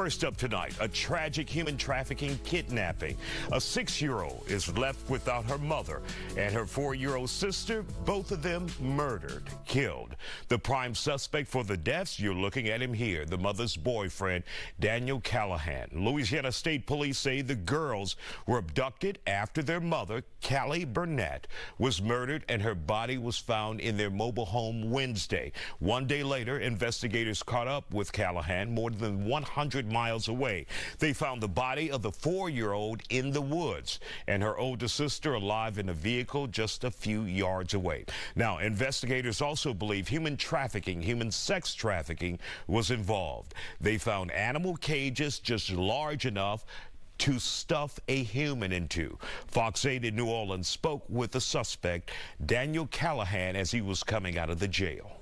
First up tonight, a tragic human trafficking kidnapping. A 6-year-old is left without her mother and her 4-year-old sister, both of them murdered, killed. The prime suspect for the deaths, you're looking at him here, the mother's boyfriend, Daniel Callahan. Louisiana State Police say the girls were abducted after their mother, Callie Burnett, was murdered and her body was found in their mobile home Wednesday. 1 day later, investigators caught up with Callahan more than 100 miles away. They found the body of the 4-year-old in the woods and her older sister alive in a vehicle just a few yards away. Now, investigators also believe human trafficking, human sex trafficking was involved. They found animal cages just large enough to stuff a human into. Fox 8 in New Orleans spoke with the suspect, Daniel Callahan, as he was coming out of the jail.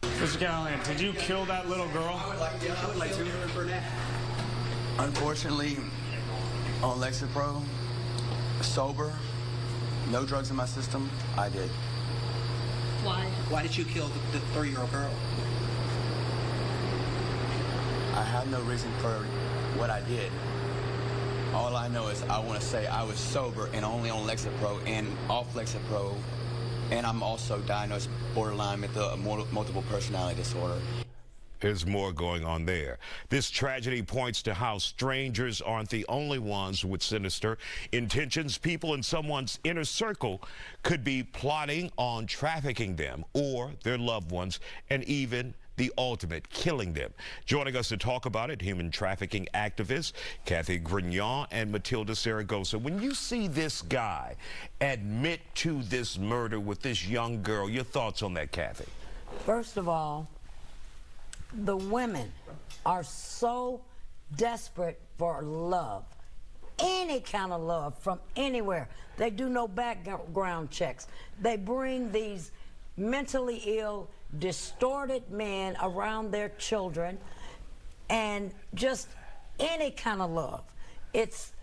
Mr. Callahan, did you kill that little girl? I would like to. Unfortunately, on Lexapro, sober, no drugs in my system, I did. Why? Why did you kill the 3-year-old girl? I have no reason for what I did. All I know is I want to say I was sober and only on Lexapro and off Lexapro, and I'm also diagnosed borderline with a multiple personality disorder. There's more going on there. This tragedy points to how strangers aren't the only ones with sinister intentions. People in someone's inner circle could be plotting on trafficking them or their loved ones, and even the ultimate, killing them. Joining us to talk about it, human trafficking activists Kathy Grignon and Matilda Saragosa. When you see this guy admit to this murder with this young girl, your thoughts on that, Kathy? First of all, the women are so desperate for love, any kind of love from anywhere. They do no background checks. They bring these mentally ill, distorted men around their children, and just any kind of love. It's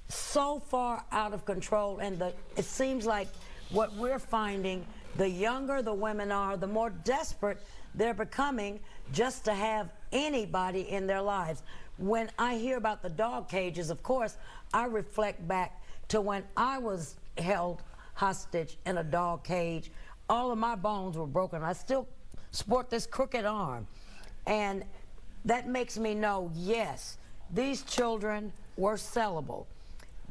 so far out of control, and it seems like what we're finding, the younger the women are, the more desperate they're becoming just to have anybody in their lives. When I hear about the dog cages, of course, I reflect back to when I was held hostage in a dog cage. All of my bones were broken. I still sport this crooked arm. And that makes me know, yes, these children were sellable.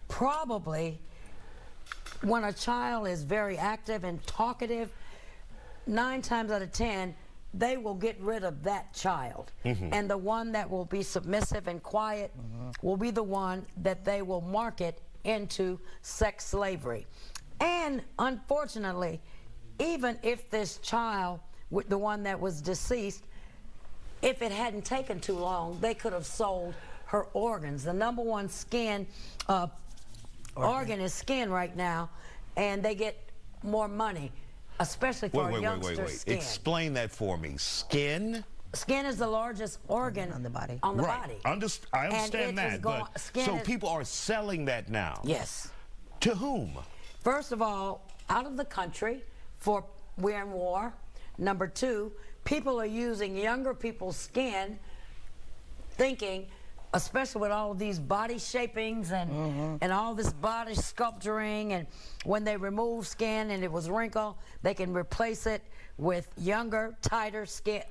Probably when a child is very active and talkative, 9 times out of 10, they will get rid of that child. And the one that will be submissive and quiet will be the one that they will market into sex slavery. And unfortunately, even if this child, the one that was deceased, if it hadn't taken too long, they could have sold her organs. The #1 skin organ is skin right now, and they get more money, especially for a youngster's skin. Explain that for me. Skin? Skin is the largest organ on the body. On the body. I understand that, but so people are selling that now? Yes. To whom? First of all, out of the country, for we're in war. #2, people are using younger people's skin, thinking, especially with all of these body shapings and all this body sculpturing, and when they remove skin and it was wrinkled, they can replace it with younger, tighter skin.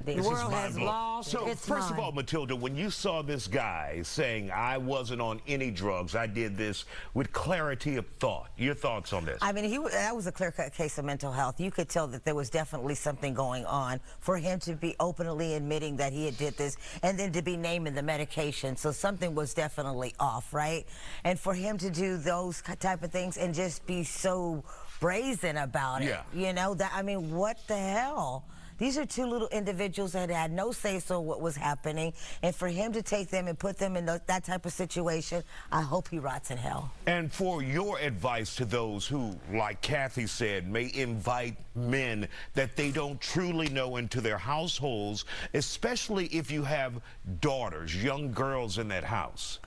The world has lost its mind. So, first of all, Matilda, when you saw this guy saying, I wasn't on any drugs, I did this with clarity of thought, your thoughts on this? I mean, that was a clear-cut case of mental health. You could tell that there was definitely something going on for him to be openly admitting that he had did this, and then to be naming the medication. So something was definitely off, right? And for him to do those type of things and just be so brazen about it, you know, that, I mean, what the hell? These are 2 little individuals that had no say-so what was happening, and for him to take them and put them in that type of situation, I hope he rots in hell. And for your advice to those who, like Kathy said, may invite men that they don't truly know into their households, especially if you have daughters, young girls in that house.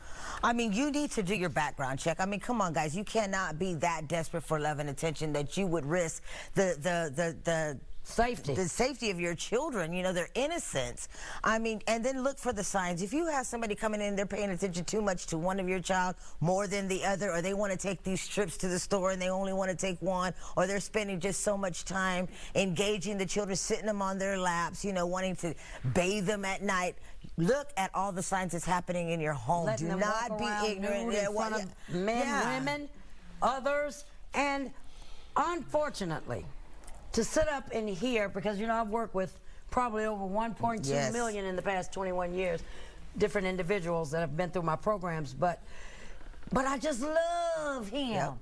I mean, you need to do your background check. I mean, come on, guys. You cannot be that desperate for love and attention that you would risk the Safety. the safety of your children, you know, their innocence. I mean, and then look for the signs. If you have somebody coming in, they're paying attention too much to one of your child more than the other, or they want to take these trips to the store and they only want to take one, or they're spending just so much time engaging the children, sitting them on their laps, you know, wanting to bathe them at night. Look at all the signs that's happening in your home. Letting Do them not walk be around ignorant. nude in front of men, women, others, and unfortunately, to sit up in here, because, you know, I've worked with probably over 1.2 million in the past 21 years, different individuals that have been through my programs, but I just love him. Yep.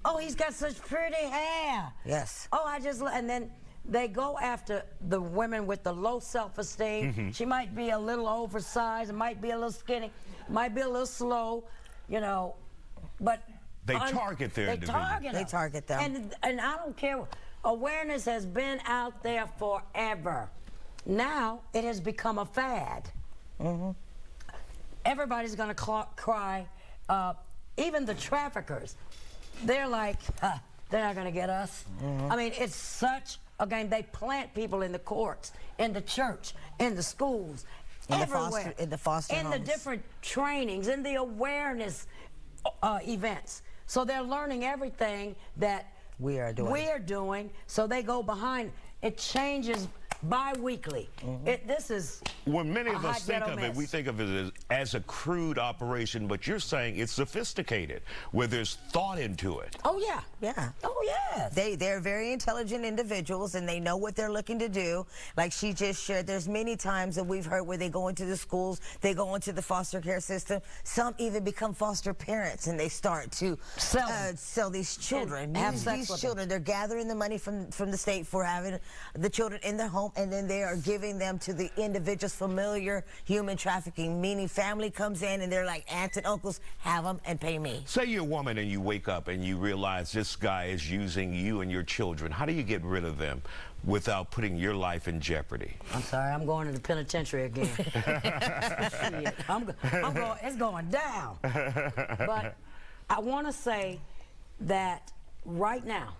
Oh, he's got such pretty hair. Yes. Oh, and then they go after the women with the low self-esteem. She might be a little oversized, might be a little skinny, might be a little slow, you know, but they target their individuals. They target them. And I don't care. Awareness has been out there forever. Now it has become a fad. Everybody's going to cry. Even the traffickers, they're like, they're not going to get us. I mean, it's such a game. They plant people in the courts, in the church, in the schools, everywhere. In the foster homes. In the different trainings, in the awareness events. So they're learning everything that we are doing. So they go behind. It changes bi-weekly. This is when many of us think of mess. it, we think of it as a crude operation, but you're saying it's sophisticated, where there's thought into it. Oh yeah, yeah. Oh yes. They're very intelligent individuals, and they know what they're looking to do. Like she just shared, there's many times that we've heard where they go into the schools, they go into the foster care system. Some even become foster parents, and they start to sell these children. Use these children. They're gathering the money from the state for having the children in their home, and then they are giving them to the individuals. Familiar human trafficking, meaning family comes in and they're like aunts and uncles, have them and pay me. Say you're a woman and you wake up and you realize this guy is using you and your children. How do you get rid of them without putting your life in jeopardy? I'm sorry, I'm going to the penitentiary again. Shit, I'm going, it's going down. But I want to say that right now,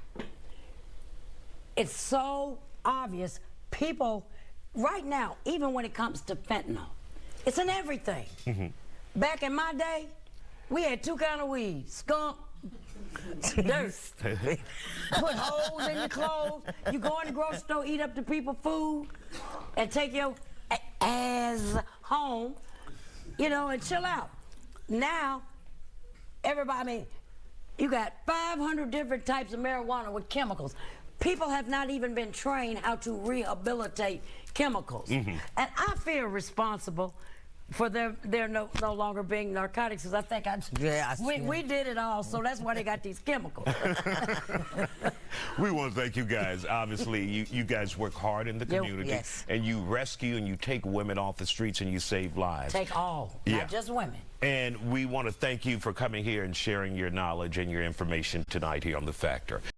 it's so obvious. People, right now, even when it comes to fentanyl, it's in everything. Back in my day, we had two kinds of weed: skunk, dirt. Put holes in your clothes. You go in the grocery store, eat up the people's food, and take your ass home, you know, and chill out. Now, everybody, I mean, you got 500 different types of marijuana with chemicals. People have not even been trained how to rehabilitate chemicals. And I feel responsible for there no longer being narcotics, because I think we did it all, so that's why they got these chemicals. We want to thank you guys. Obviously, you guys work hard in the community, and you rescue and you take women off the streets and you save lives. Take all, not just women. And we want to thank you for coming here and sharing your knowledge and your information tonight here on The Factor.